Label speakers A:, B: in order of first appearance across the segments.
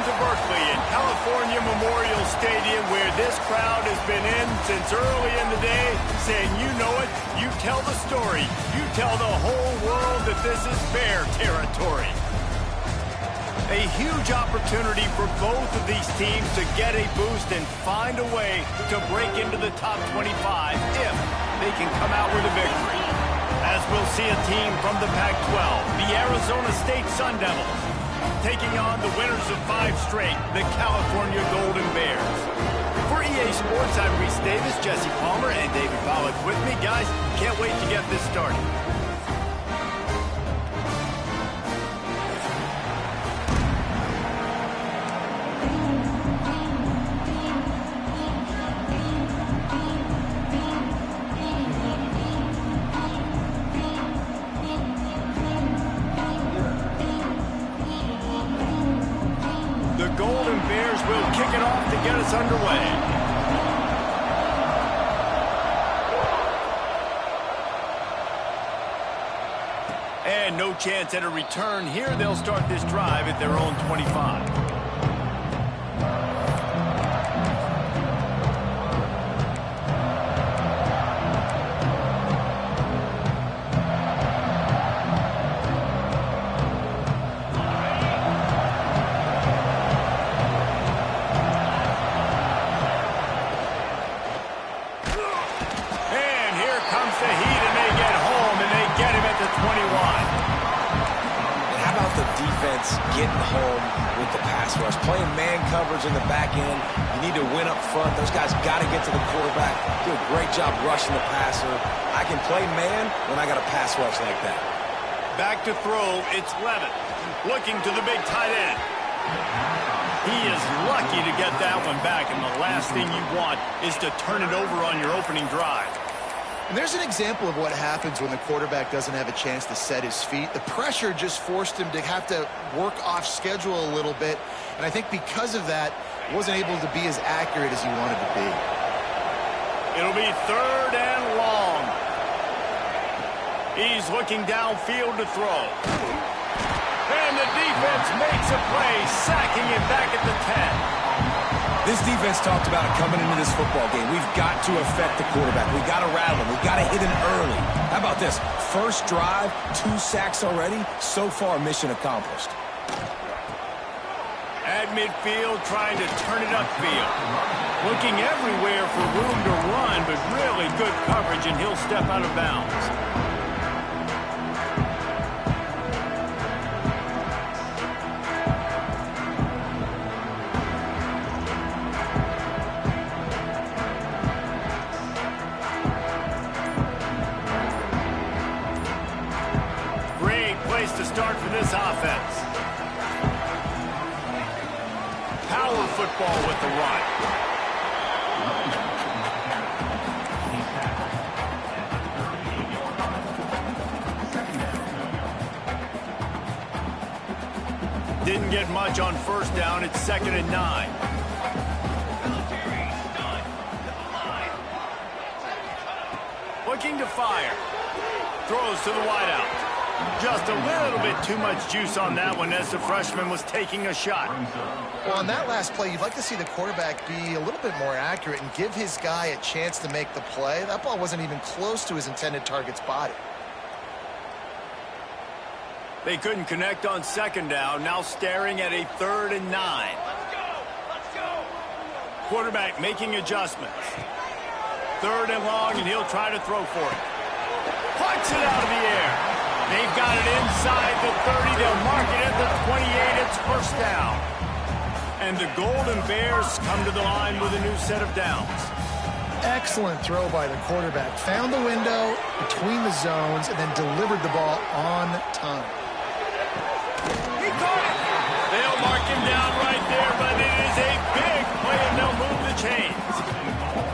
A: to Berkeley in California Memorial Stadium, where this crowd has been in since early in the day, saying, you know it, you tell the story, you tell the whole world that this is Bear territory. A huge opportunity for both of these teams to get a boost and find a way to break into the top 25 if they can come out with a victory. As we'll see a team from the Pac-12, the Arizona State Sun Devils, taking on the winners of 5 straight, the California Golden Bears. For EA Sports, I'm Reese Davis, Jesse Palmer, and David Pollack with me. Guys, can't wait to get this started. Get us underway. And no chance at a return here. They'll start this drive at their own 25.
B: Getting home with the pass rush, playing man coverage in the back end. You need to win up front. Those guys got to get to the quarterback. Do a great job rushing the passer. I can play man when I got a pass rush like that.
A: Back to throw, it's Levitt, looking to the big tight end. He is lucky to get that one back, and the last thing you want is to turn it over on your opening drive.
C: And there's an example of what happens when the quarterback doesn't have a chance to set his feet. The pressure just forced him to have to work off schedule a little bit. And I think because of that, he wasn't able to be as accurate as he wanted to be.
A: It'll be 3rd and long. He's looking downfield to throw. And the defense makes a play, sacking it back at the 10.
B: This defense talked about it coming into this football game. We've got to affect the quarterback. We've got to rattle him. We've got to hit him early. How about this? First drive, 2 sacks already. So far, mission accomplished.
A: At midfield, trying to turn it upfield. Looking everywhere for room to run, but really good coverage, and he'll step out of bounds. To start for this offense. Power football with the run. Didn't get much on first down. It's 2nd and 9. Looking to fire. Throws to the wideout. Just a little bit too much juice on that one as the freshman was taking a shot.
C: Well, on that last play, you'd like to see the quarterback be a little bit more accurate and give his guy a chance to make the play. That ball wasn't even close to his intended target's body.
A: They couldn't connect on 2nd down, now staring at a 3rd and 9. Let's go! Quarterback making adjustments. 3rd and long, and he'll try to throw for it. Punts it out of the air. They've got it inside the 30. They'll mark it at the 28. It's first down. And the Golden Bears come to the line with a new set of downs.
C: Excellent throw by the quarterback. Found the window between the zones and then delivered the ball on time.
A: He caught it. They'll mark him down right there, but it is a big play, and they'll move the chains.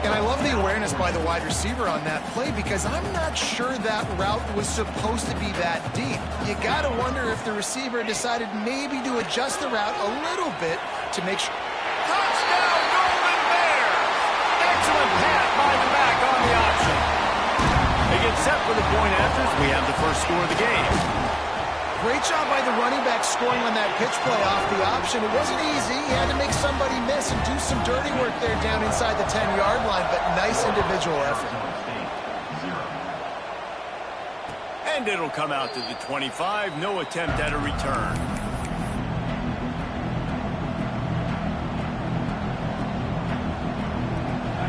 C: And I love the awareness by the wide receiver on that play because I'm not sure that route was supposed to be that deep. You got to wonder if the receiver decided maybe to adjust the route a little bit to make sure.
A: Touchdown, Golden Bears! Excellent pass by the back on the option. They get set for the point after. We have the first score of the game.
C: Great job by the running back scoring on that pitch play off the option. It wasn't easy. He had to make somebody miss and do some dirty work there down inside the 10-yard line, but nice individual effort.
A: And it'll come out to the 25. No attempt at a return.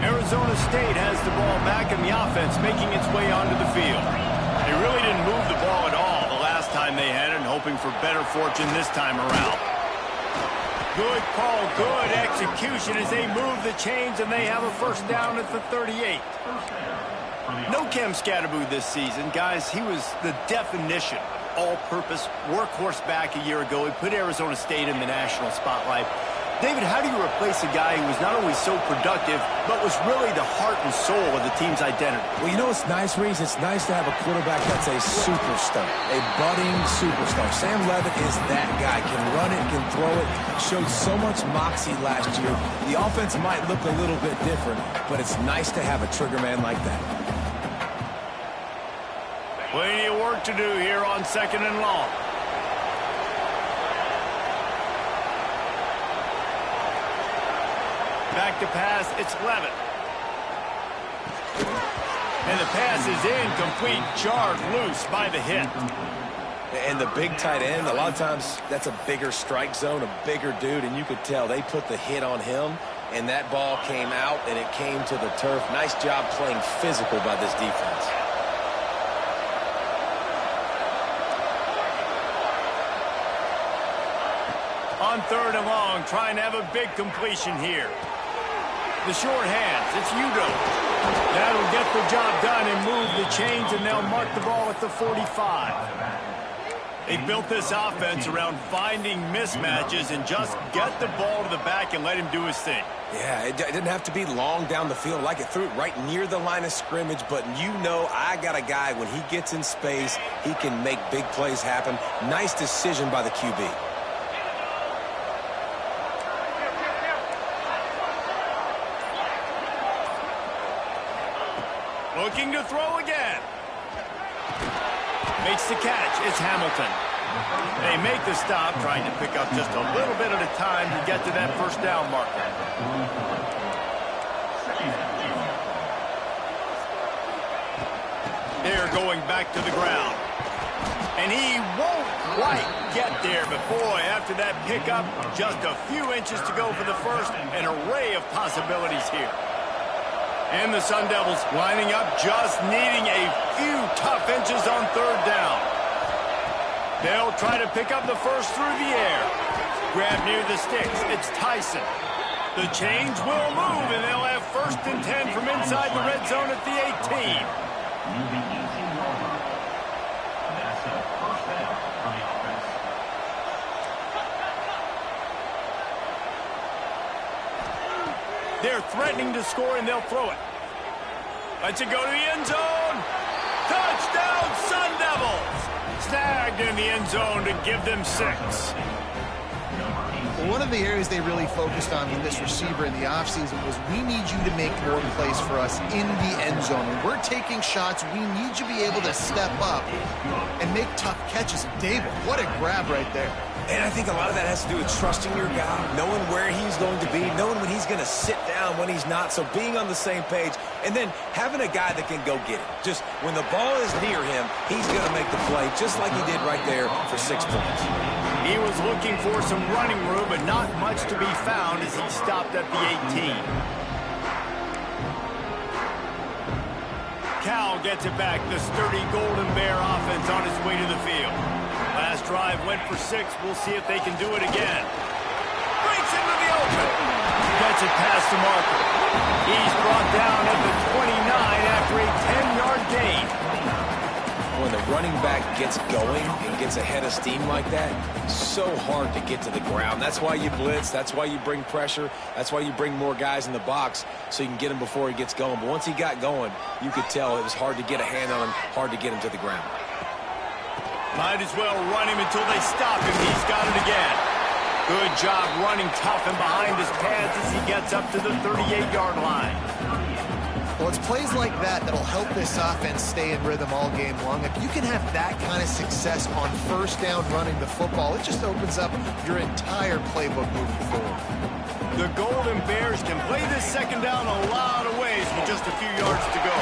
A: Arizona State has the ball back in the offense, making its way onto the field. They really didn't move the ball at all the last time they had it, and hoping for better fortune this time around. Good call, good execution as they move the chains, and they have a first down at the 38. No Cam Scatterboo this season. Guys, he was the definition of all-purpose workhorse back a year ago. He put Arizona State in the national spotlight. David, how do you replace a guy who was not only so productive, but was really the heart and soul of the team's identity?
B: Well, you know what's nice, Reese? It's nice to have a quarterback that's a superstar, a budding superstar. Sam Levitt is that guy. Can run it, can throw it, showed so much moxie last year. The offense might look a little bit different, but it's nice to have a trigger man like that.
A: Plenty of work to do here on 2nd and long. Back to pass, it's Levitt. And the pass is incomplete, jarred loose by the hit.
B: And the big tight end, a lot of times that's a bigger strike zone, a bigger dude, and you could tell they put the hit on him, and that ball came out, and it came to the turf. Nice job playing physical by this defense.
A: On 3rd and long, trying to have a big completion here. The short hands, it's Udo. That'll get the job done and move the chains, and they'll mark the ball at the 45. They built this offense around finding mismatches and just get the ball to the back and let him do his thing.
B: Yeah, it didn't have to be long down the field. Like it threw it right near the line of scrimmage, but you know I got a guy, when he gets in space, he can make big plays happen. Nice decision by the QB.
A: Looking to throw again. Makes the catch. It's Hamilton. They make the stop, trying to pick up just a little bit at a time to get to that first down marker. They're going back to the ground. And he won't quite get there, but boy, after that pickup, just a few inches to go for the first. An array of possibilities here. And the Sun Devils lining up, just needing a few tough inches on 3rd down. They'll try to pick up the first through the air. Grab near the sticks. It's Tyson. The chains will move, and they'll have 1st and 10 from inside the red zone at the 18.
D: That's a first down for the offense.
A: They're threatening to score, and they'll throw it. Lets it go to the end zone. Touchdown, Sun Devils! Snagged in the end zone to give them 6.
C: Well, one of the areas they really focused on with this receiver in the offseason was, we need you to make more plays for us in the end zone. When we're taking shots, we need you to be able to step up and make tough catches. David, what a grab right there.
B: And I think a lot of that has to do with trusting your guy, knowing where he's going to be, knowing when he's going to sit down, when he's not, so being on the same page, and then having a guy that can go get it. Just when the ball is near him, he's going to make the play, just like he did right there for 6 points.
A: He was looking for some running room, but not much to be found as he stopped at the 18. Cal gets it back. The sturdy Golden Bear offense on its way to the field. Last drive went for 6. We'll see if they can do it again. Breaks into the open. Gets it past the marker. He's brought down at the 29 after a 10-yard gain.
B: When the running back gets going and gets ahead of steam like that, it's so hard to get to the ground. That's why you blitz. That's why you bring pressure. That's why you bring more guys in the box so you can get him before he gets going. But once he got going, you could tell it was hard to get a hand on him, hard to get him to the ground.
A: Might as well run him until they stop him. He's got it again. Good job running tough and behind his pads as he gets up to the 38-yard line.
C: Well, it's plays like that that'll help this offense stay in rhythm all game long. If you can have that kind of success on first down running the football, it just opens up your entire playbook moving forward.
A: The Golden Bears can play this second down a lot of ways with just a few yards to go.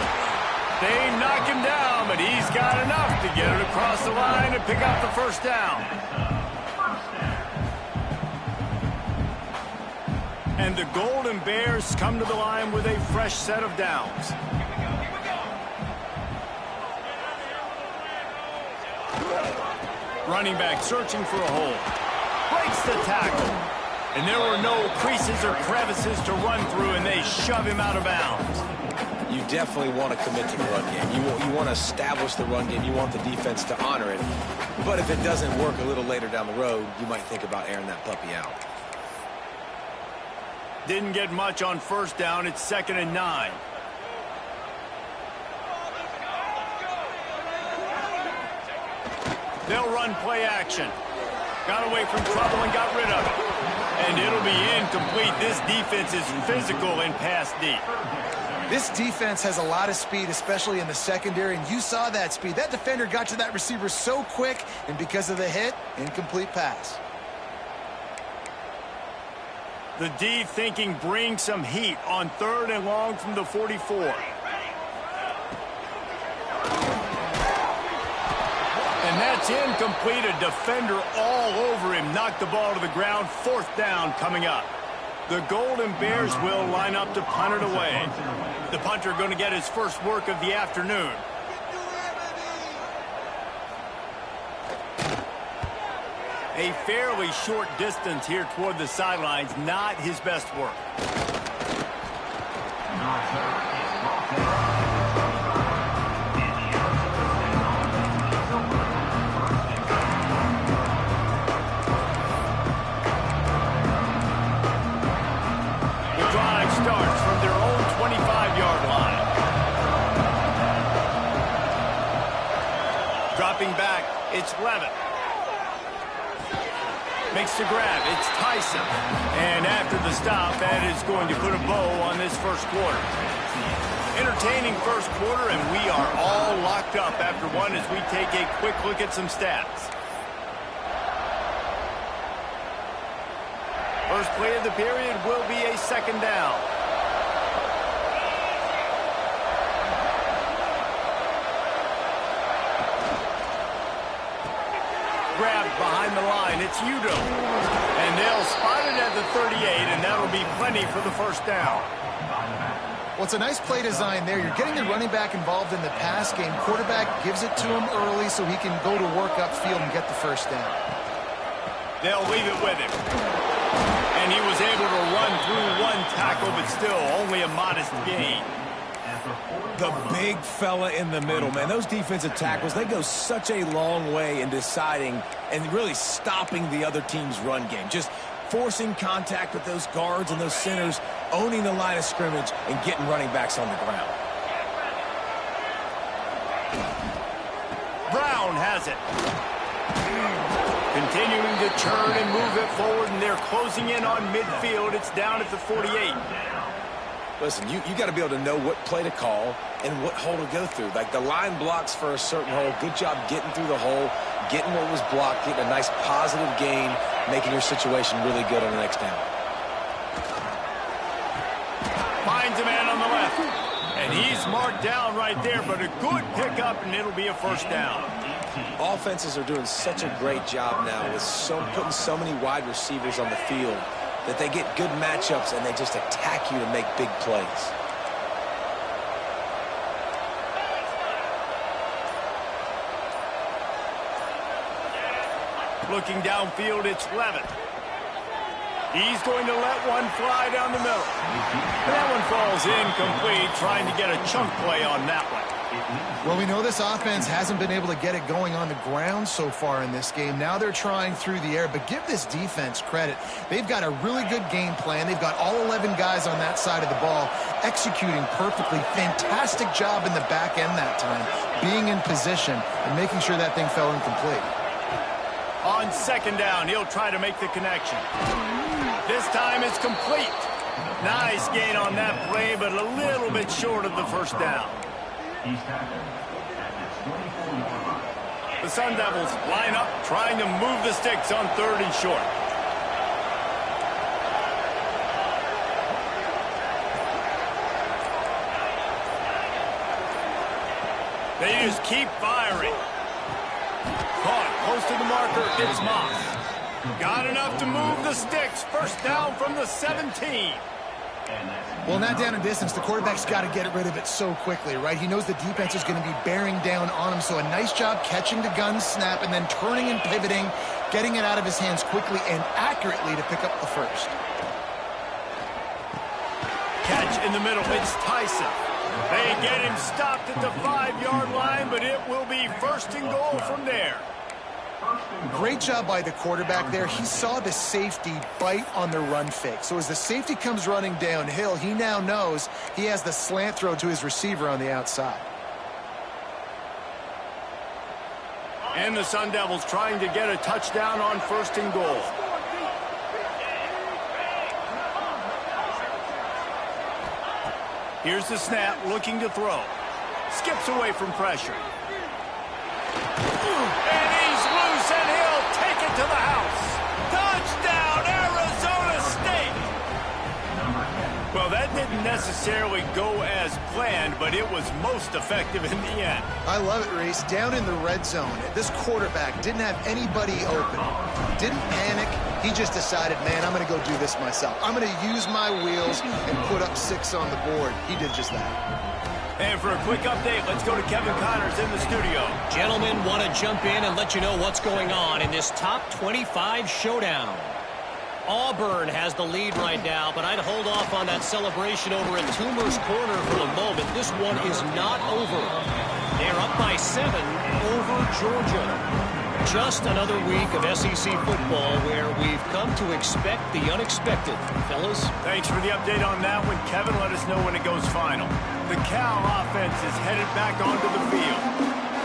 A: They knock him down, but he's got enough to get it across the line and pick up the first down. And the Golden Bears come to the line with a fresh set of downs. Running back searching for a hole. Breaks the tackle. And there were no creases or crevices to run through, and they shove him out of bounds.
B: You definitely want to commit to the run game. You want to establish the run game. You want the defense to honor it. But if it doesn't work a little later down the road, you might think about airing that puppy out.
A: Didn't get much on first down. It's 2nd and 9. They'll run play action. Got away from trouble and got rid of it. And it'll be incomplete. This defense is physical and pass deep.
C: This defense has a lot of speed, especially in the secondary, and you saw that speed. That defender got to that receiver so quick, and because of the hit, incomplete pass.
A: The D thinking bring some heat on 3rd and long from the 44. And that's incomplete. A defender all over him. Knocked the ball to the ground. 4th down coming up. The Golden Bears will line up to punt it away. The punter going to get his first work of the afternoon. A fairly short distance here toward the sidelines. Not his best work. Starts from their own 25-yard line. Dropping back, it's Levitt. Makes the grab, it's Tyson. And after the stop, that is going to put a bow on this first quarter. Entertaining first quarter, and we are all locked up after one as we take a quick look at some stats. First play of the period will be a 2nd down. Grabbed behind the line, it's Udo. And they'll spot it at the 38, and that'll be plenty for the first down.
C: Well, it's a nice play design there. You're getting the running back involved in the pass game. Quarterback gives it to him early so he can go to work upfield and get the first down.
A: They'll leave it with him. And he was able to run through one tackle, but still only a modest gain.
B: The big fella in the middle, man. Those defensive tackles, they go such a long way in deciding and really stopping the other team's run game. Just forcing contact with those guards and those centers, owning the line of scrimmage, and getting running backs on the ground.
A: Brown has it. Continuing to churn and move it forward, and they're closing in on midfield. It's down at the 48.
B: Listen, you got to be able to know what play to call and what hole to go through. Like, the line blocks for a certain hole. Good job getting through the hole, getting what was blocked, getting a nice positive gain, making your situation really good on the next down.
A: Finds a man on the left. And he's marked down right there, but a good pickup, and it'll be a first down.
B: Offenses are doing such a great job now with putting so many wide receivers on the field that they get good matchups and they just attack you to make big plays.
A: Looking downfield, it's Levitt. He's going to let one fly down the middle. That one falls incomplete, trying to get a chunk play on that one.
C: Well, we know this offense hasn't been able to get it going on the ground so far in this game. Now they're trying through the air, but give this defense credit. They've got a really good game plan. They've got all 11 guys on that side of the ball executing perfectly. Fantastic job in the back end that time, being in position and making sure that thing fell incomplete.
A: On 2nd down, he'll try to make the connection. This time it's complete. Nice gain on that play, but a little bit short of the first down.
D: He's tackled at the 24-yard line.
A: The Sun Devils line up, trying to move the sticks on 3rd and short. They just keep firing. Caught close to the marker. It's Moss. Got enough to move the sticks. First down from the 17.
C: Well, not down in distance. The quarterback's got to get rid of it so quickly, right? He knows the defense is going to be bearing down on him, so a nice job catching the gun snap and then turning and pivoting, getting it out of his hands quickly and accurately to pick up the first.
A: Catch in the middle. It's Tyson. They get him stopped at the 5-yard line, but it will be 1st and goal from there.
C: Great job by the quarterback there. He saw the safety bite on the run fake. So as the safety comes running downhill, he now knows he has the slant throw to his receiver on the outside.
A: And the Sun Devils trying to get a touchdown on 1st and goal. Here's the snap, looking to throw. Skips away from pressure. And he's loose, and he'll take it to the house. Touchdown, Arizona State! Well, that didn't necessarily go as planned, but it was most effective in the end.
C: I love it, Reese. Down in the red zone, this quarterback didn't have anybody open. Didn't panic. He just decided, man, I'm going to go do this myself. I'm going to use my wheels and put up 6 on the board. He did just that.
A: And for a quick update, let's go to Kevin Connors in the studio.
E: Gentlemen, want to jump in and let you know what's going on in this top 25 showdown. Auburn has the lead right now, but I'd hold off on that celebration over at Toomer's Corner for the moment. This one is not over. They're up by 7 over Georgia. Just another week of SEC football where we've come to expect the unexpected. Fellas?
A: Thanks for the update on that one, Kevin. Let us know when it goes final. The Cal offense is headed back onto the field.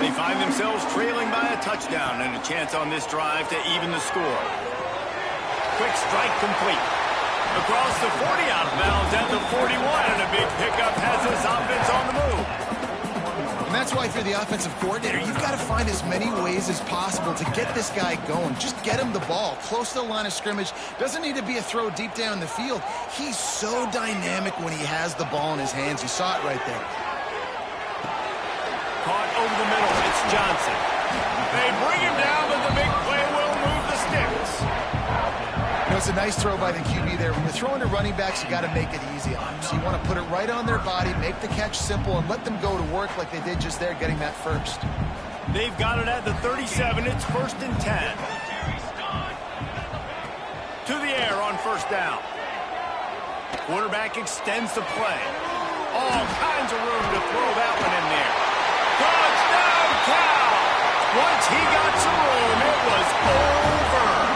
A: They find themselves trailing by a touchdown and a chance on this drive to even the score. Quick strike complete. Across the 40 out of bounds at the 41, and a big pickup has this offense on the move.
C: And that's why if you're the offensive coordinator, you've got to find as many ways as possible to get this guy going. Just get him the ball close to the line of scrimmage. Doesn't need to be a throw deep down the field. He's so dynamic when he has the ball in his hands. You saw it right there.
A: Caught over the middle. It's Johnson. They bring him down, but the big play will move the sticks.
C: You know, it's a nice throw by the QB there. When you're throwing to running backs, you got to make it easy on them. So you want to put it right on their body, make the catch simple, and let them go to work like they did just there, getting that first.
A: They've got it at the 37. It's 1st and 10. To the air on 1st down. Quarterback extends the play. All kinds of room to throw that one in there. Touchdown, Cal! Once he got some room, it was over.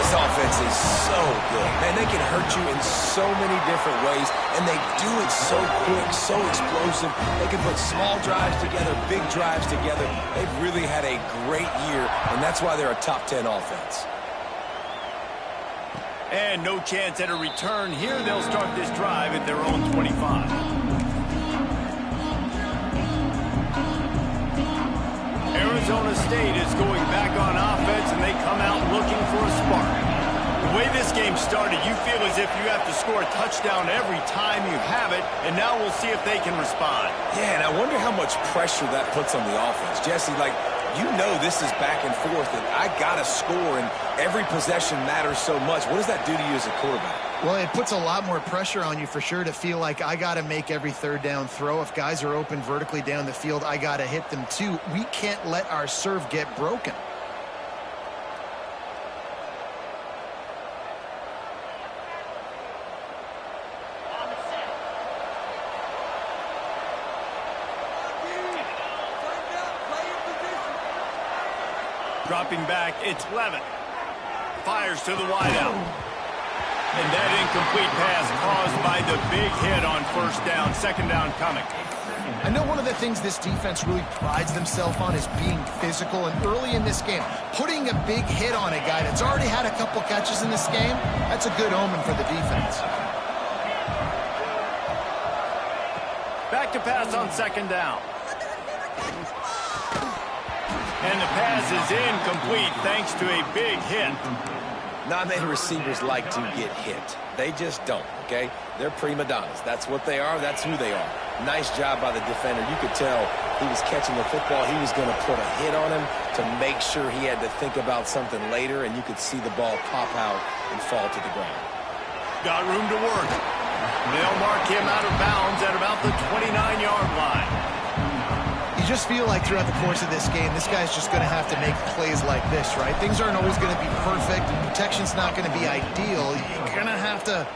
B: This offense is so good. Man, they can hurt you in so many different ways, and they do it so quick, so explosive. They can put small drives together, big drives together. They've really had a great year, and that's why they're a top 10 offense.
A: And no chance at a return here. They'll start this drive at their own 25. Arizona State is going back on offense, and they come out looking for a spark. The way this game started, you feel as if you have to score a touchdown every time you have it, and now we'll see if they can respond.
B: Yeah, and I wonder how much pressure that puts on the offense. Jesse, like, you know this is back and forth, and I got to score, and every possession matters so much. What does that do to you as a quarterback?
C: Well, it puts a lot more pressure on you for sure to feel like I got to make every 3rd down throw. If guys are open vertically down the field, I got to hit them too. We can't let our serve get broken.
A: Dropping back, it's Levin. Fires to the wideout. And that incomplete pass caused by the big hit on first down, second down coming.
C: I know one of the things this defense really prides themselves on is being physical, and early in this game, putting a big hit on a guy that's already had a couple catches in this game, that's a good omen for the defense.
A: Back to pass on second down. And the pass is incomplete thanks to a big hit.
B: Not many receivers like to get hit. They just don't, okay? They're prima donnas. That's what they are. That's who they are. Nice job by the defender. You could tell he was catching the football. He was going to put a hit on him to make sure he had to think about something later, and you could see the ball pop out and fall to the ground.
A: Got room to work. They'll mark him out of bounds at about the 29-yard line.
C: You just feel like throughout the course of this game, this guy's just going to have to make plays like this, right? Things aren't always going to be perfect, and protection's not going to be ideal. You're going to have to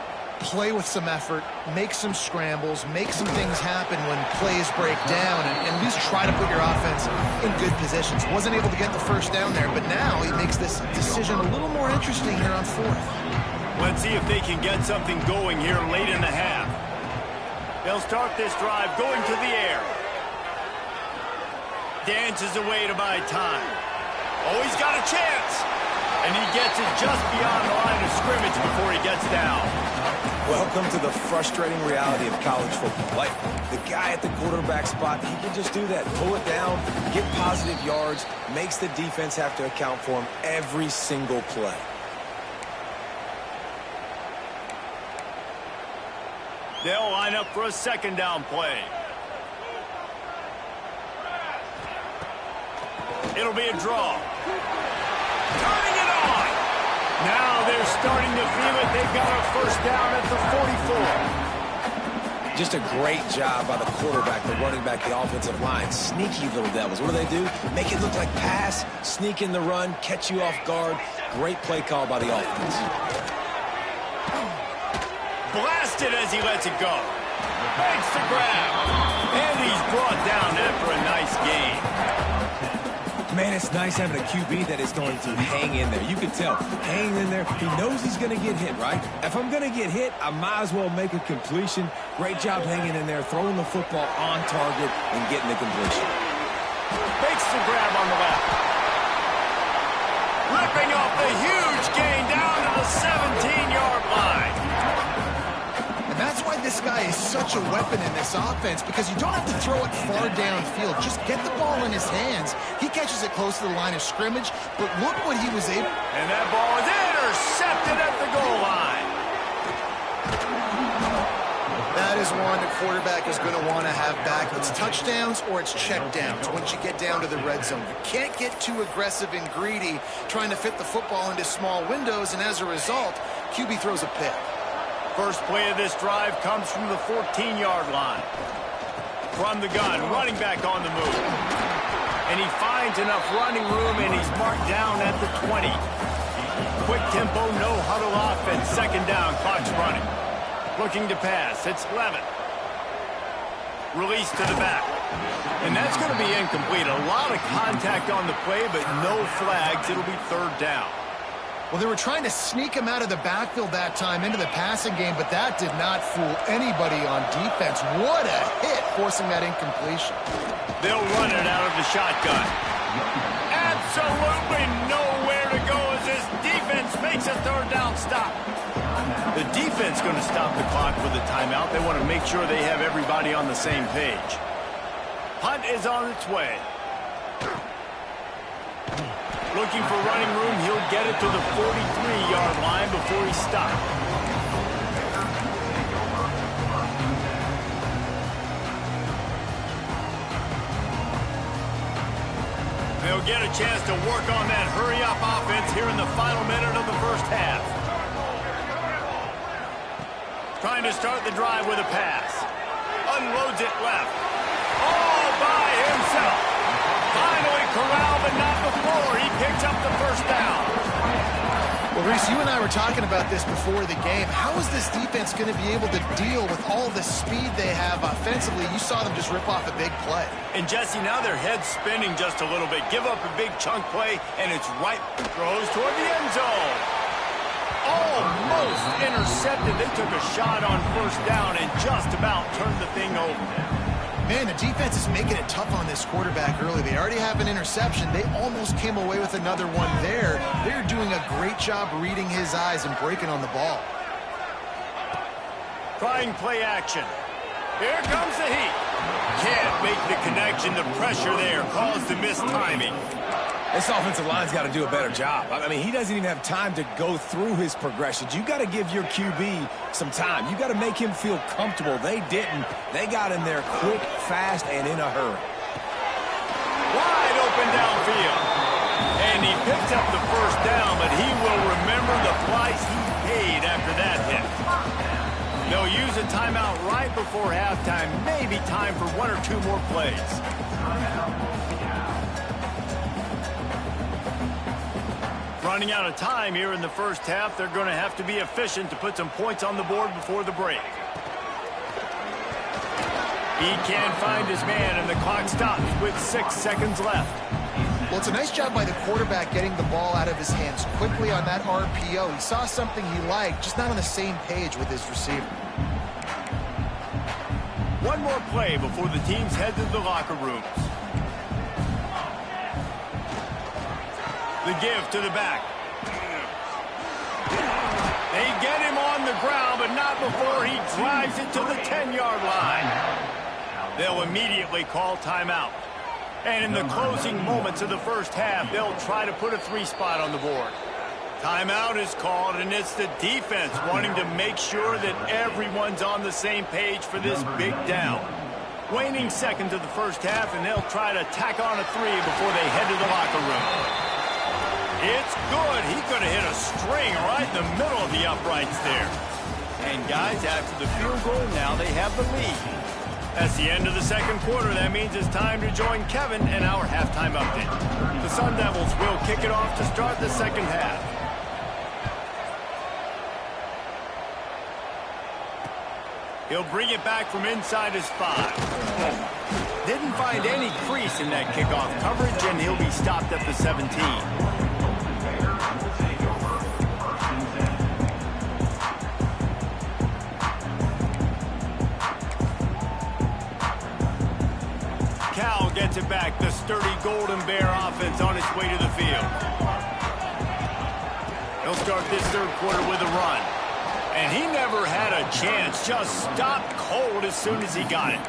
C: play with some effort, make some scrambles, make some things happen when plays break down, and at least try to put your offense in good positions. Wasn't able to get the first down there, but now he makes this decision a little more interesting here on fourth.
A: Let's see if they can get something going here late in the half. They'll start this drive going to the air. Dances away to buy time. Oh, he's got a chance. And he gets it just beyond the line of scrimmage before he gets down.
B: Welcome to the frustrating reality of college football. Like, the guy at the quarterback spot, he can just do that. Pull it down, get positive yards, makes the defense have to account for him every single play.
A: They'll line up for a second down play. It'll be a draw. Turning it on. Now they're starting to feel it. They've got a first down at the 44.
B: Just a great job by the quarterback, the running back, the offensive line. Sneaky little devils. What do? Make it look like pass, sneak in the run, catch you off guard. Great play call by the offense.
A: Blasted as he lets it go. Makes the grab. And he's brought down after a nice game.
B: Man, it's nice having a QB that is going to hang in there. You can tell, hanging in there, he knows he's going to get hit, right? If I'm going to get hit, I might as well make a completion. Great job hanging in there, throwing the football on target and getting the completion.
A: Makes the grab on the left. Ripping off the huge gain down to the 17-yard line.
C: And that's why this guy is such a weapon in this offense, because you don't have to throw it far downfield. Just get the ball in his hands. He catches it close to the line of scrimmage, but look what he was able...
A: And that ball is intercepted at the goal line.
C: That is one the quarterback is going to want to have back. It's touchdowns or it's checkdowns once you get down to the red zone. You can't get too aggressive and greedy trying to fit the football into small windows, and as a result, QB throws a pick.
A: First play of this drive comes from the 14-yard line. From the gun, running back on the move. And he finds enough running room, and he's marked down at the 20. Quick tempo, no huddle offense. Second down, clock's running. Looking to pass, it's Levin. Release to the back. And that's going to be incomplete. A lot of contact on the play, but no flags. It'll be third down.
C: Well, they were trying to sneak him out of the backfield that time into the passing game, but that did not fool anybody on defense. What a hit, forcing that incompletion.
A: They'll run it out of the shotgun. Absolutely nowhere to go as this defense makes a third down stop. The defense going to stop the clock with a timeout. They want to make sure they have everybody on the same page. Punt is on its way. Looking for running room. He'll get it to the 43-yard line before he stops. They'll get a chance to work on that hurry-up offense here in the final minute of the first half. Trying to start the drive with a pass. Unloads it left. All by himself. Finally corralled, but not before he picks up the first down.
C: Well, Reese, you and I were talking about this before the game. How is this defense going to be able to deal with all the speed they have offensively? You saw them just rip off a big play.
A: And, Jesse, now their head's spinning just a little bit. Give up a big chunk play, and it's right. Throws toward the end zone. Oh, almost intercepted. They took a shot on first down and just about turned the thing over.
C: Man, the defense is making it tough on this quarterback early. They already have an interception. They almost came away with another one there. They're doing a great job reading his eyes and breaking on the ball.
A: Trying play action. Here comes the heat. Can't make the connection. The pressure there caused the missed timing.
B: This offensive line's got to do a better job. I mean, he doesn't even have time to go through his progressions. You got to give your QB some time. You got to make him feel comfortable. They didn't. They got in there quick, fast, and in a hurry.
A: Wide open downfield. And he picks up the first down, but he will remember the price he paid after that hit. They'll use a timeout right before halftime. Maybe time for one or two more plays. Running out of time here in the first half. They're going to have to be efficient to put some points on the board before the break. He can't find his man, and the clock stops with 6 seconds left.
C: Well, it's a nice job by the quarterback getting the ball out of his hands quickly on that RPO. He saw something he liked, just not on the same page with his receiver.
A: One more play before the teams head to the locker rooms. The give to the back. They get him on the ground, but not before he drives it to the 10-yard line. They'll immediately call timeout. And in the closing moments of the first half, they'll try to put a 3-spot on the board. Timeout is called, and it's the defense wanting to make sure that everyone's on the same page for this big down. Waning seconds of the first half, and they'll try to tack on a 3 before they head to the locker room. It's good. He could have hit a string right in the middle of the uprights there. And guys, after the field goal, now they have the lead. That's the end of the second quarter. That means it's time to join Kevin and our halftime update. The Sun Devils will kick it off to start the second half. He'll bring it back from inside his 5. Didn't find any crease in that kickoff coverage, and he'll be stopped at the 17. Cal gets it back. The sturdy Golden Bear offense on its way to the field. He'll start this third quarter with a run. And he never had a chance. Just stopped cold as soon as he got it.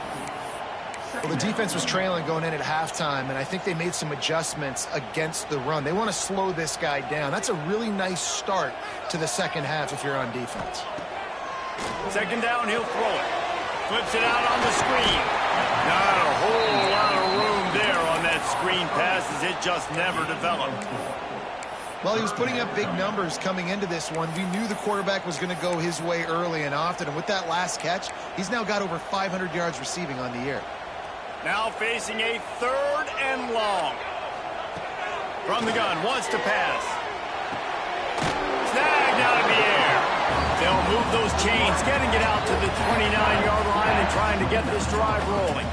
C: Well, the defense was trailing going in at halftime, and I think they made some adjustments against the run. They want to slow this guy down. That's a really nice start to the second half if you're on defense.
A: Second down, he'll throw it. Flips it out on the screen. Not a whole lot of room there on that screen pass, as it just never developed.
C: Well, he was putting up big numbers coming into this one. We knew the quarterback was going to go his way early and often, and with that last catch, he's now got over 500 yards receiving on the year.
A: Now facing a 3rd and long. From the gun, wants to pass. Snagged out of the air. They'll move those chains, getting it out to the 29-yard line and trying to get this drive rolling.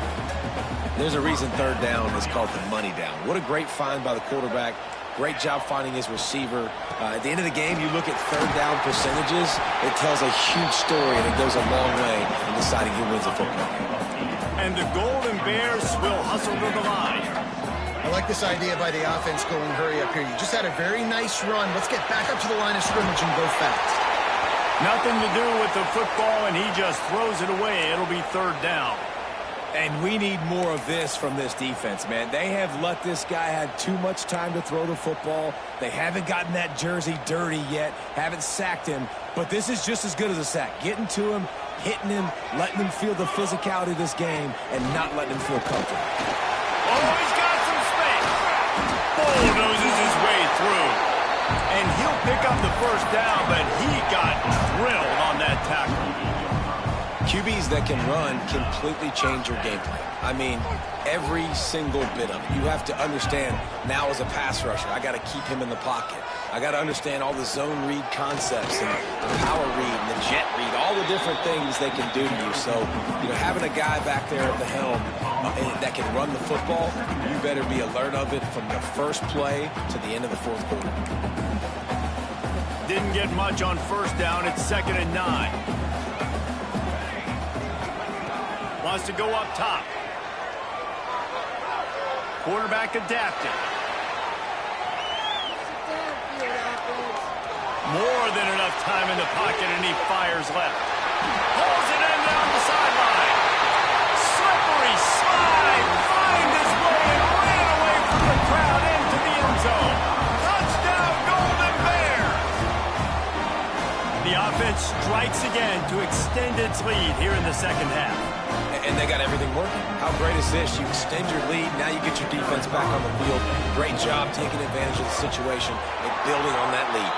B: There's a reason 3rd down is called the money down. What a great find by the quarterback. Great job finding his receiver. At the end of the game, you look at 3rd down percentages. It tells a huge story, and it goes a long way in deciding who wins a football game.
A: And the Golden Bears will hustle to the line.
C: I like this idea by the offense going hurry up here. You just had a very nice run. Let's get back up to the line of scrimmage and go fast.
A: Nothing to do with the football, and he just throws it away. It'll be 3rd down.
B: And we need more of this from this defense, man. They have let this guy have too much time to throw the football. They haven't gotten that jersey dirty yet, haven't sacked him. But this is just as good as a sack. Getting to him, hitting him, letting him feel the physicality of this game, and not letting him feel comfortable.
A: Oh, he's got some space. Bulldozes his way through. And he'll pick up the first down, but he got drilled on that tackle.
B: QBs that can run completely change your game plan. I mean, every single bit of it. You have to understand now as a pass rusher, I got to keep him in the pocket. I got to understand all the zone read concepts and the power read and the jet read, all the different things they can do to you. So, having a guy back there at the helm that can run the football, you better be alert of it from the first play to the end of the fourth quarter.
A: didn't get much on first down. It's 2nd and 9. Wants to go up top. Quarterback adapted. More than enough time in the pocket, and he fires left. Pulls it in down the sideline. Slippery slide. Find his way and ran away from the crowd into the end zone. Touchdown, Golden Bears. The offense strikes again to extend its lead here in the second half.
B: And they got everything working. How great is this? You extend your lead. Now you get your defense back on the field. Great job taking advantage of the situation and building on that lead.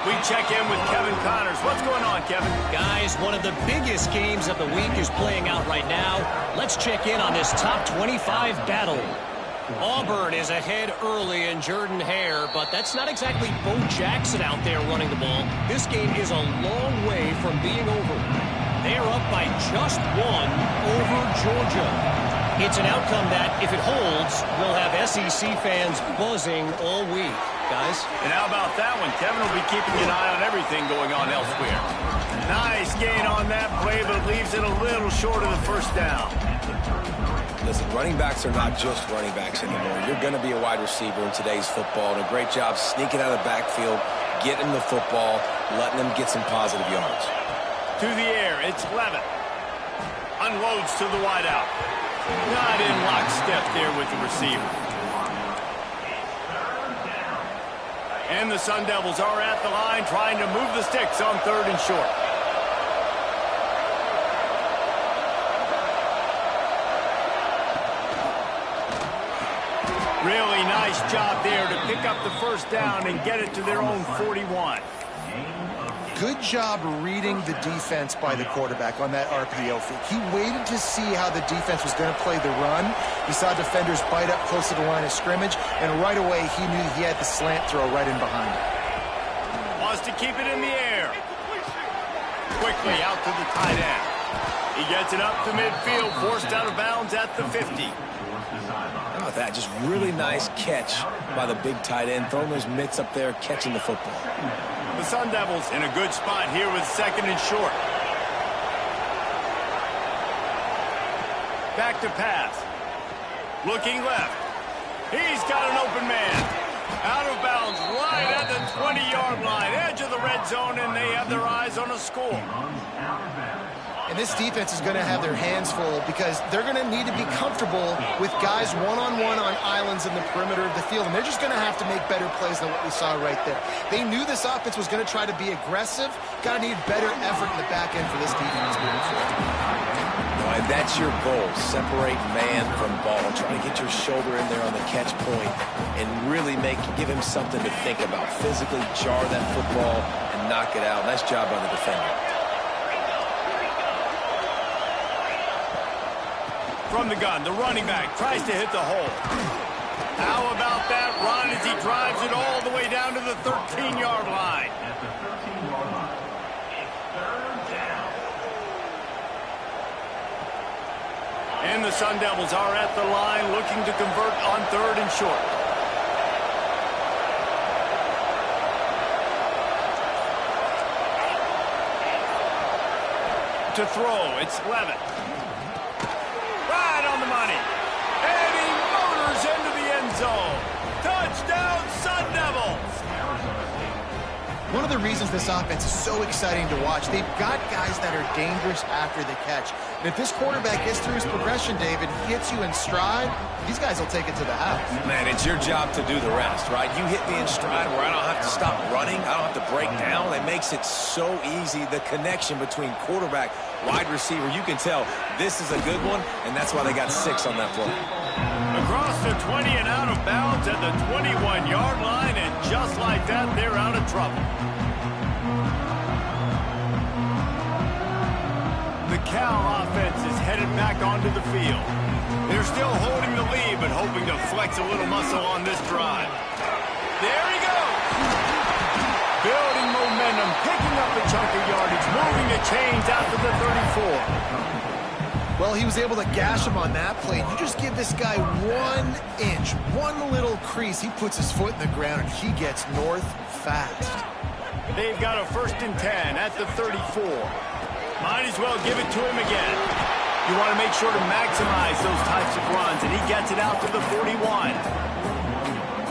A: We check in with Kevin Connors. What's going on, Kevin?
E: Guys, one of the biggest games of the week is playing out right now. Let's check in on this top 25 battle. Auburn is ahead early in Jordan-Hare, but that's not exactly Bo Jackson out there running the ball. This game is a long way from being over. They're up by just one over Georgia. It's an outcome that, if it holds, will have SEC fans buzzing all week. Guys?
A: And how about that one? Kevin will be keeping an eye on everything going on elsewhere. Nice gain on that play, but leaves it a little short of the first down.
B: Listen, running backs are not just running backs anymore. You're going to be a wide receiver in today's football, and a great job sneaking out of the backfield, getting the football, letting them get some positive yards.
A: To the air, it's Levitt. Unloads to the wideout. Not in lockstep there with the receiver. And the Sun Devils are at the line trying to move the sticks on 3rd and short. Really nice job there to pick up the first down and get it to their own 41.
C: Good job reading the defense by the quarterback on that RPO feed. He waited to see how the defense was going to play the run. He saw defenders bite up close to the line of scrimmage, and right away he knew he had the slant throw right in behind him.
A: Wants to keep it in the air. Quickly out to the tight end. He gets it up to midfield, forced out of bounds at the 50.
B: How about that? Just really nice catch by the big tight end, throwing those mitts up there, catching the football.
A: The Sun Devils in a good spot here with 2nd and short. Back to pass. Looking left. He's got an open man. Out of bounds right at the 20-yard line. Edge of the red zone, and they have their eyes on a score.
C: And this defense is going to have their hands full because they're going to need to be comfortable with guys one-on-one on islands in the perimeter of the field. And they're just going to have to make better plays than what we saw right there. They knew this offense was going to try to be aggressive. Got to need better effort in the back end for this defense moving forward.
B: And that's your goal. Separate man from ball. Try to get your shoulder in there on the catch point and really give him something to think about. Physically jar that football and knock it out. Nice job by the defender.
A: From the gun, the running back tries to hit the hole. How about that run as he drives it all the way down to the 13-yard line?
D: At the 13-yard line, it's 3rd down.
A: And the Sun Devils are at the line looking to convert on 3rd and short. To throw, it's Levitt. Right on the money. And he motors into the end zone. Touchdown, Sun Devils.
C: One of the reasons this offense is so exciting to watch, they've got guys that are dangerous after the catch. And if this quarterback gets through his progression, David, he hits you in stride, these guys will take it to the house.
B: Man, it's your job to do the rest, right? You hit me in stride where I don't have to stop running. I don't have to break down. It makes it so easy. The connection between quarterback, wide receiver, you can tell this is a good one, and that's why they got 6 on that play.
A: Across the 20 and out of bounds at the 21-yard line, and just like that, they're out of trouble. The Cal offense is headed back onto the field. They're still holding the lead, but hoping to flex a little muscle on this drive. There he goes! Building momentum, picking up a chunk of yardage, moving the chains out to the 34.
C: Well, he was able to gash him on that play. You just give this guy 1 inch, one little crease. He puts his foot in the ground, and he gets north fast.
A: They've got a 1st and 10 at the 34. Might as well give it to him again. You want to make sure to maximize those types of runs, and he gets it out to the 41.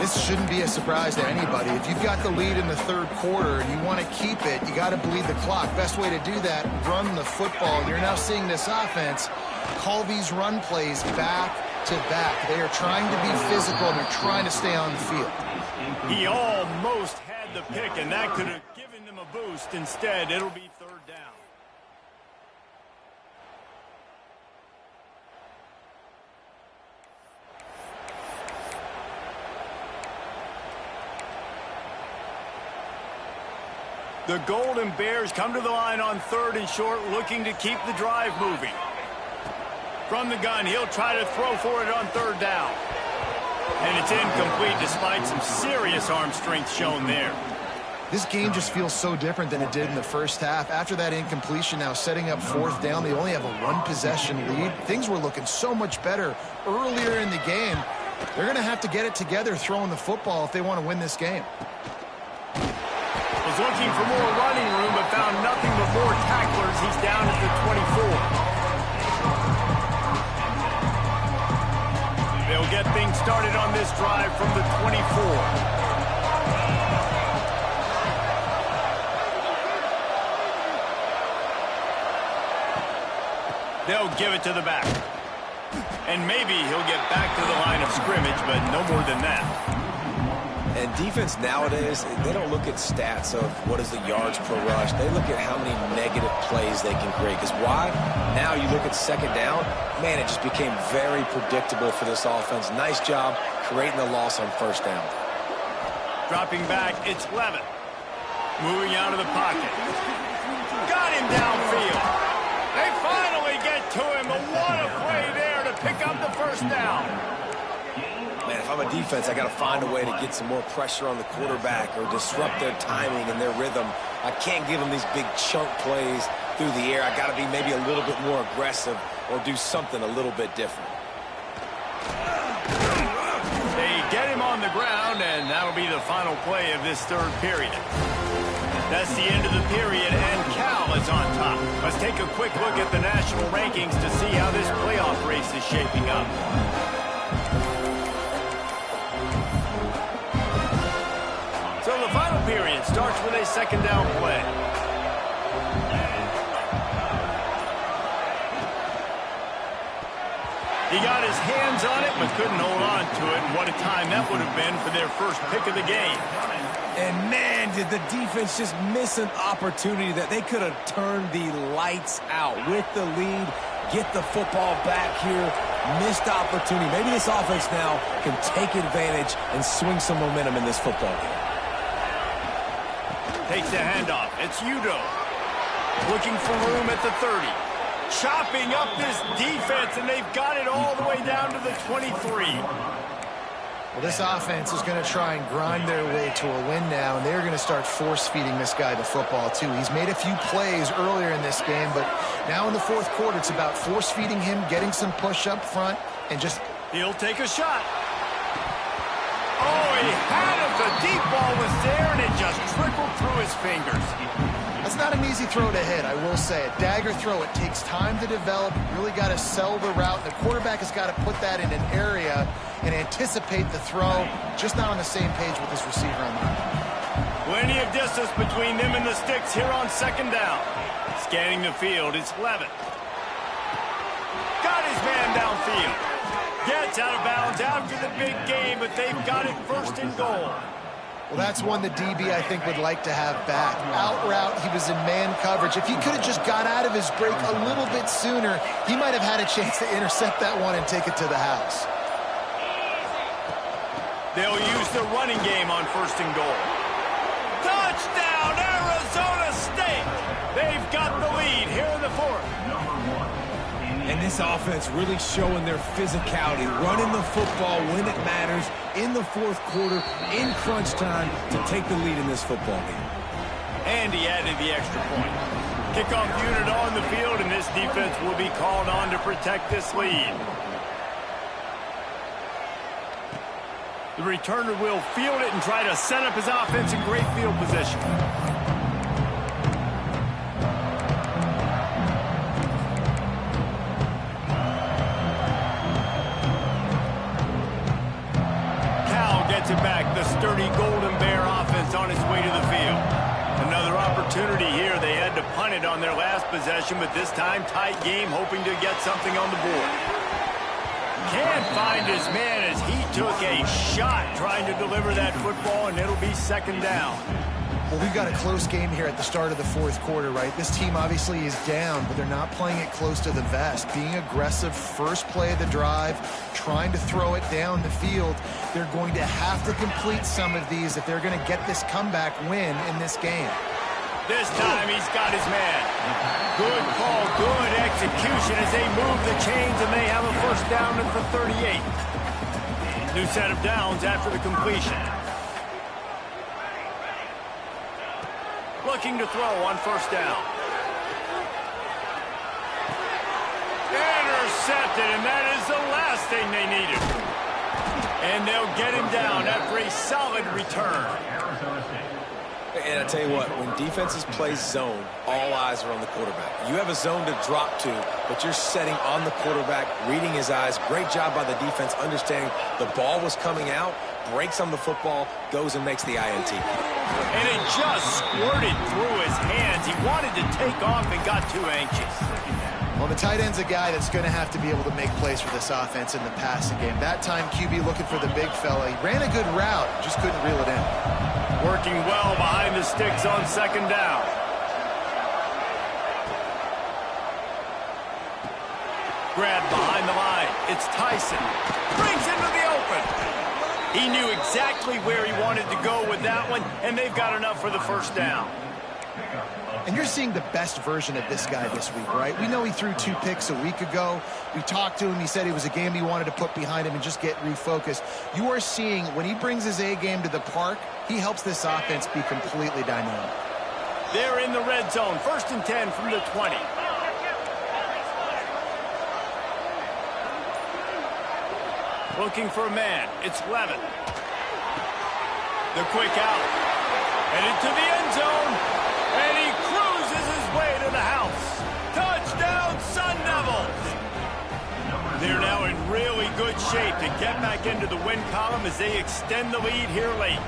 C: This shouldn't be a surprise to anybody. If you've got the lead in the 3rd quarter and you want to keep it, you got to bleed the clock. Best way to do that, run the football. You're now seeing this offense call these run plays back to back. They are trying to be physical, and they're trying to stay on the field.
A: He almost had the pick, and that could have given them a boost. Instead, it'll be 3rd down. The Golden Bears come to the line on 3rd and short, looking to keep the drive moving. From the gun, he'll try to throw for it on 3rd down. And it's incomplete despite some serious arm strength shown there.
C: This game just feels so different than it did in the first half. After that incompletion, now setting up 4th down, they only have a 1-possession lead. Things were looking so much better earlier in the game. They're going to have to get it together throwing the football if they want to win this game.
A: Was looking for more running room, but found nothing but more tacklers. He's down at the 24. They'll get things started on this drive from the 24. They'll give it to the back. And maybe he'll get back to the line of scrimmage, but no more than that.
B: And defense nowadays, they don't look at stats of what is the yards per rush. They look at how many negative plays they can create. Because why? Now you look at 2nd down, man, it just became very predictable for this offense. Nice job creating the loss on 1st down.
A: Dropping back, it's Levitt. Moving out of the pocket. Got him downfield. They finally get to him. But what a play there to pick up the 1st down.
B: Man, if I'm a defense, I got to find a way to get some more pressure on the quarterback or disrupt their timing and their rhythm. I can't give them these big chunk plays through the air. I got to be maybe a little bit more aggressive or do something a little bit different.
A: They get him on the ground, and that'll be the final play of this 3rd period. That's the end of the period, and Cal is on top. Let's take a quick look at the national rankings to see how this playoff race is shaping up. So the final period starts with a 2nd down play. He got his hands on it, but couldn't hold on to it. And what a time that would have been for their first pick of the game.
B: And man, did the defense just miss an opportunity that they could have turned the lights out with the lead. Get the football back here. Missed opportunity. Maybe this offense now can take advantage and swing some momentum in this football game.
A: Takes the handoff. It's Udo. Looking for room at the 30. Chopping up this defense, and they've got it all the way down to the 23.
C: Well, this offense is going to try and grind their way to a win now, and they're going to start force-feeding this guy the football, too. He's made a few plays earlier in this game, but now in the 4th quarter, it's about force-feeding him, getting some push up front, and just...
A: He'll take a shot. Oh, he had it. The deep ball was there, and it just trickled through his fingers.
C: That's not an easy throw to hit, I will say. A dagger throw, it takes time to develop. You really got to sell the route. The quarterback has got to put that in an area and anticipate the throw. Just not on the same page with his receiver on the line.
A: Plenty of distance between them and the sticks here on 2nd down. Scanning the field, it's Levitt. Got his man downfield. Gets out of bounds after the big game, but they've got it 1st and goal.
C: Well, that's one the DB, I think, would like to have back. Out route, he was in man coverage. If he could have just got out of his break a little bit sooner, he might have had a chance to intercept that one and take it to the house.
A: They'll use the running game on 1st and goal. Touchdown, Arizona State! They've got the lead here in the 4th.
B: And this offense really showing their physicality, running the football when it matters in the 4th quarter, in crunch time, to take the lead in this football game.
A: And he added the extra point. Kickoff unit on the field, and this defense will be called on to protect this lead. The returner will field it and try to set up his offense in great field position. opportunity here. They had to punt it on their last possession, but this time tight game, hoping to get something on the board. Can't find his man as he took a shot trying to deliver that football, and it'll be second down.
C: Well, we've got a close game here at the start of the fourth quarter, right? This team obviously is down, but they're not playing it close to the vest. Being aggressive, first play of the drive, trying to throw it down the field. They're going to have to complete some of these if they're going to get this comeback win in this game.
A: This time he's got his man. Good call, good execution as they move the chains, and they have a first down at the 38. New set of downs after the completion. Looking to throw on first down. Intercepted, and that is the last thing they needed. And they'll get him down after a solid return.
B: And I tell you what, when defenses play zone, all eyes are on the quarterback. You have a zone to drop to, but you're setting on the quarterback, reading his eyes. Great job by the defense, understanding the ball was coming out, breaks on the football, goes and makes the INT.
A: And it just squirted through his hands. He wanted to take off and got too anxious.
C: Well, the tight end's a guy that's going to have to be able to make plays for this offense in the passing game. That time, QB looking for the big fella. He ran a good route, just couldn't reel it in.
A: Working well behind the sticks on second down. Grabbed behind the line. It's Tyson. Brings into the open. He knew exactly where he wanted to go with that one, and they've got enough for the first down.
C: And you're seeing the best version of this guy this week, right? We know he threw 2 picks a week ago. We talked to him. He said it was a game he wanted to put behind him and just get refocused. You are seeing when he brings his A game to the park, he helps this offense be completely dynamic.
A: They're in the red zone. 1st and 10 from the 20. Looking for a man. It's Levin. The quick out. And into the end zone. And he cruises his way to the house. Touchdown, Sun Devils! They're now in really good shape to get back into the win column as they extend the lead here late.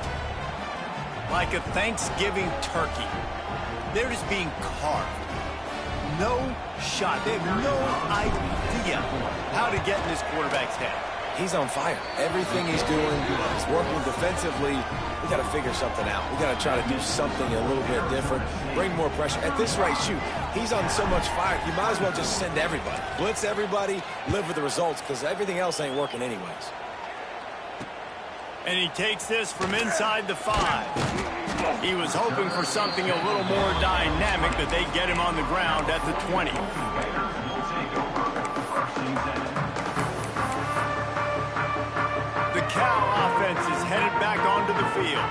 A: Like a Thanksgiving turkey. They're just being carved. No shot. They have no idea how to get in this quarterback's head.
B: He's on fire. Everything he's doing, he's working defensively. We got to figure something out. We got to try to do something a little bit different, bring more pressure. At this rate, shoot, he's on so much fire, you might as well just send everybody. Blitz everybody, live with the results, because everything else ain't working anyways.
A: And he takes this from inside the 5. He was hoping for something a little more dynamic, but they get him on the ground at the 20. The Cal offense is headed back onto the field.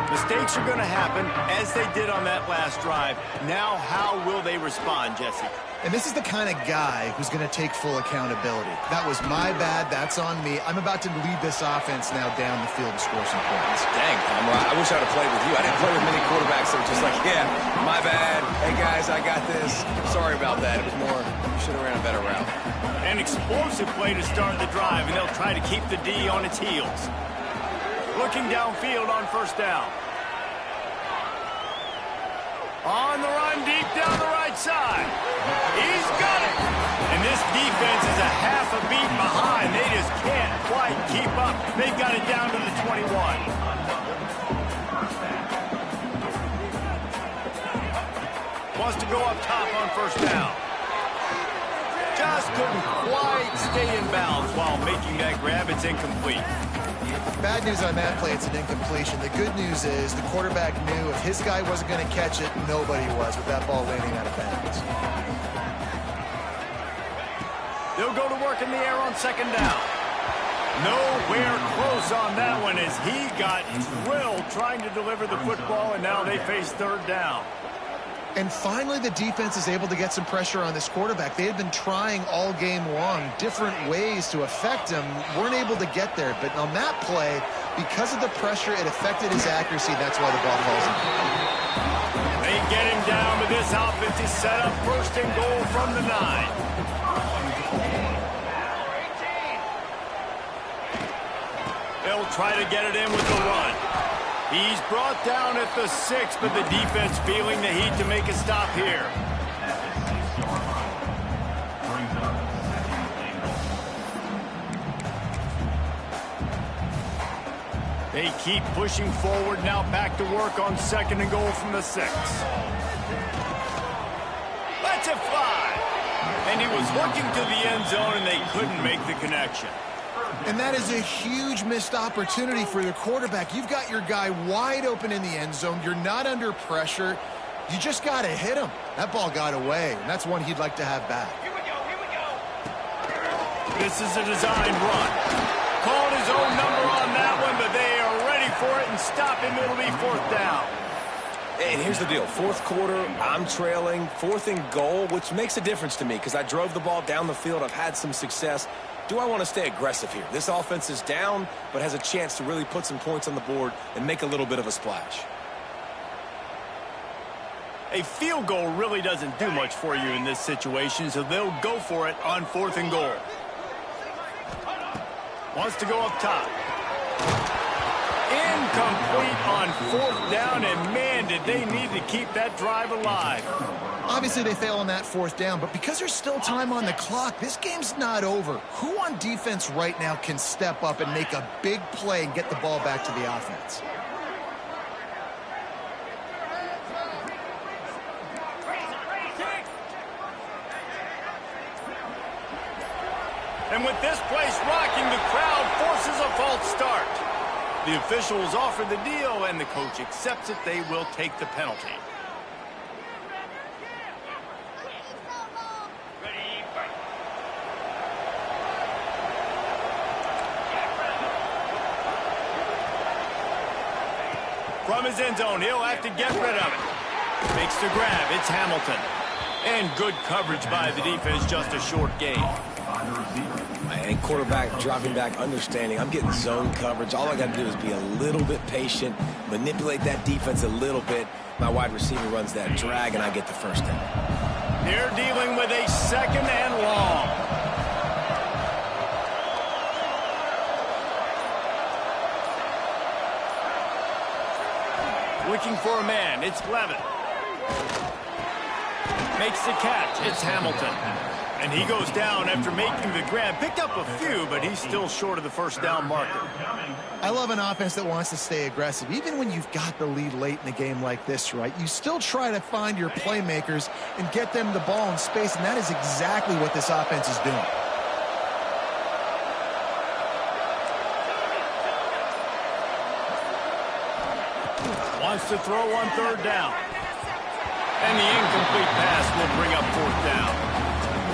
A: Mistakes are going to happen, as they did on that last drive. Now, how will they respond, Jesse?
C: And this is the kind of guy who's going to take full accountability. That was my bad. That's on me. I'm about to lead this offense now down the field and score some points.
B: Dang, I wish I'd have played with you. I didn't play with many quarterbacks that were just like, yeah, my bad. Hey, guys, I got this. Sorry about that. It was more, you should have ran a better route.
A: An explosive play to start the drive, and they'll try to keep the D on its heels. Looking downfield on first down. On the run, deep down the right side. He's got it. And this defense is a half a beat behind. They just can't quite keep up. They've got it down to the 21. Wants to go up top on first down. Just couldn't quite stay in bounds while making that grab. It's incomplete.
C: Bad news on that play, it's an incompletion. The good news is the quarterback knew if his guy wasn't going to catch it, nobody was with that ball landing out of bounds.
A: They'll go to work in the air on second down. Nowhere close on that one as he got drilled trying to deliver the football, and now they face third down.
C: And finally, the defense is able to get some pressure on this quarterback. They had been trying all game long different ways to affect him, weren't able to get there. But on that play, because of the pressure, it affected his accuracy. That's why the ball falls in.
A: They get him down, but this offense is set up first and goal from the 9. They'll try to get it in with the run. He's brought down at the 6, but the defense feeling the heat to make a stop here.
D: Brings up second and goal.
A: They keep pushing forward, now back to work on 2nd and goal from the 6. Lets it fly. And he was looking to the end zone, and they couldn't make the connection.
C: And that is a huge missed opportunity for the quarterback. You've got your guy wide open in the end zone. You're not under pressure. You just got to hit him. That ball got away, and that's one he'd like to have back.
A: Here we go, here we go. This is a designed run. Called his own number on that one, but they are ready for it and stop him. It'll be 4th down.
B: And here's the deal. 4th quarter, I'm trailing. 4th and goal, which makes a difference to me because I drove the ball down the field. I've had some success. Do I want to stay aggressive here? This offense is down, but has a chance to really put some points on the board and make a little bit of a splash.
A: A field goal really doesn't do much for you in this situation, so they'll go for it on 4th and goal. Wants to go up top. Incomplete on 4th down, and man, did they need to keep that drive alive.
C: Obviously, they fail on that 4th down, but because there's still time on the clock, this game's not over. Who on defense right now can step up and make a big play and get the ball back to the offense?
A: And with this place rocking, the crowd forces a false start. The officials offer the deal, and the coach accepts it. They will take the penalty. From his end zone, he'll have to get rid of it. Makes the grab. It's Hamilton. And good coverage by the defense, just a short gain.
B: And quarterback dropping back, understanding I'm getting zone coverage. All I got to do is be a little bit patient, manipulate that defense a little bit. My wide receiver runs that drag, and I get the 1st down.
A: They're dealing with a 2nd and long. Looking for a man. It's Levin. Makes the catch. It's Hamilton. And he goes down after making the grab. Picked up a few, but he's still short of the 1st down marker.
C: I love an offense that wants to stay aggressive. Even when you've got the lead late in a game like this, right, you still try to find your playmakers and get them the ball in space, and that is exactly what this offense is doing.
A: Wants to throw on 3rd down. And the incomplete pass will bring up 4th down.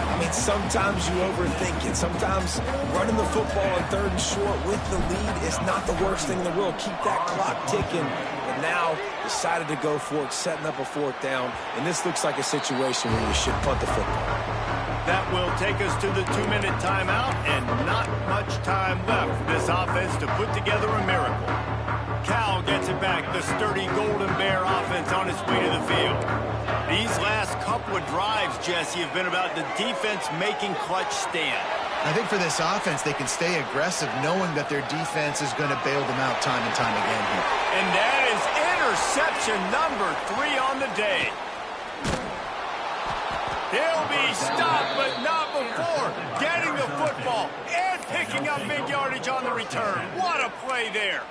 B: I mean, sometimes you overthink it. Sometimes running the football on 3rd and short with the lead is not the worst thing in the world. Keep that clock ticking. But now decided to go for it, setting up a 4th down. And this looks like a situation where you should punt the football.
A: That will take us to the 2-minute timeout, and not much time left for this offense to put together a miracle. Cal gets it back. The sturdy Golden Bear offense on its way to the field. These last couple of drives, Jesse, have been about the defense making clutch stand.
C: I think for this offense, they can stay aggressive knowing that their defense is going to bail them out time and time again here.
A: And that is interception number 3 on the day. He'll be stopped, but not before getting the football and picking up big yardage on the return. What a play there.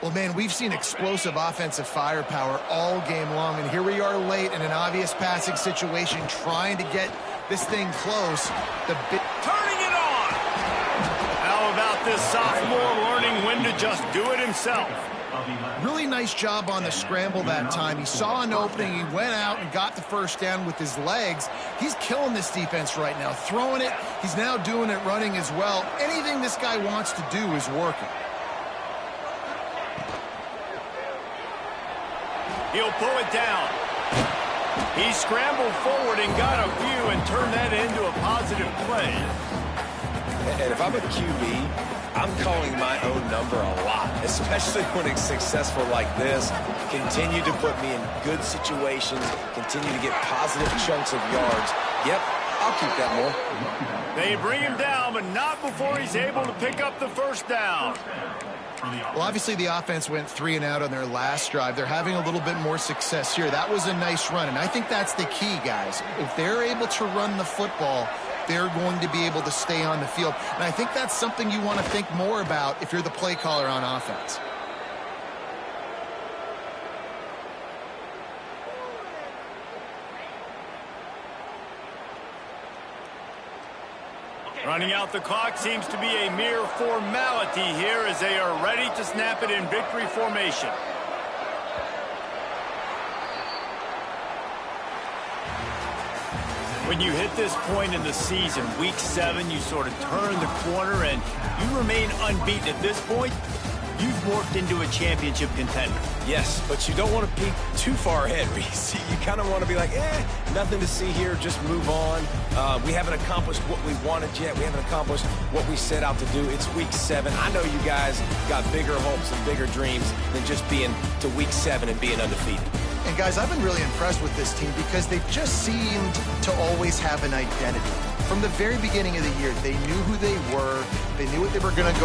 C: Well, man, we've seen explosive offensive firepower all game long, and here we are late in an obvious passing situation trying to get this thing close.
A: Turning it on! How about this sophomore learning when to just do it himself?
C: Really nice job on the scramble that time. He saw an opening, he went out and got the 1st down with his legs. He's killing this defense right now, throwing it. He's now doing it running as well. Anything this guy wants to do is working.
A: He'll pull it down. He scrambled forward and got a few and turned that into a positive play.
B: And if I'm a QB, I'm calling my own number a lot, especially when it's successful like this. Continue to put me in good situations, continue to get positive chunks of yards. Yep, I'll keep that more.
A: They bring him down, but not before he's able to pick up the 1st down.
D: for the
C: Well,
D: offense.
C: obviously the offense went 3 and out on their last drive. They're having a little bit more success here. That was a nice run, and I think that's the key, guys. If they're able to run the football, they're going to be able to stay on the field. And I think that's something you want to think more about if you're the play caller on offense.
A: Running out the clock seems to be a mere formality here as they are ready to snap it in victory formation. When you hit this point in the season, week 7, you sort of turn the corner and you remain unbeaten. At this point, you've morphed into a championship contender.
B: Yes, but you don't want to peek too far ahead, Reese. You kind of want to be like, nothing to see here, just move on. We haven't accomplished what we wanted yet. We haven't accomplished what we set out to do. It's week 7. I know you guys got bigger hopes and bigger dreams than just being to week 7 and being undefeated.
C: And guys, I've been really impressed with this team because they've just seemed to always have an identity. From the very beginning of the year, they knew who they were. They knew what they were going to